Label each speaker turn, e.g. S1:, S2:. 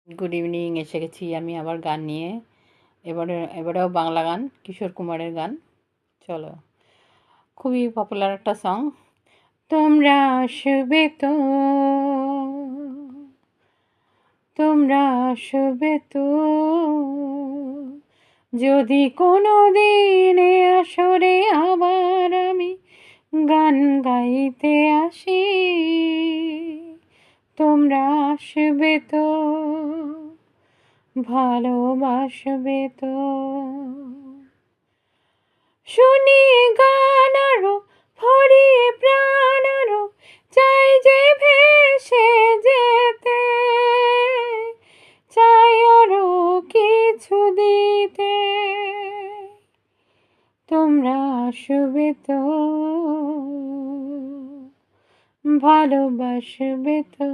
S1: Good evening, এসে গেছি আমি আবার গান নিয়ে। এবারেও বাংলা গান, কিশোর কুমারের গান। চলো, খুবই পপুলার একটা সং। তোমরা আসবে তো, তোমরা আসবে তো, যদি কোনো দিনে আসরে আবার আমি গান গাইতে আসি। তোমরা আসবে তো, ভালোবাসবে তো, শুনিয়ে গান আরো, ভরিয়ে প্রাণ আরো, চাই যে ভেসে যেতে, চাই আরো কিছু দিতে। তোমরা আসবে তো, ভালোবাসবে তো।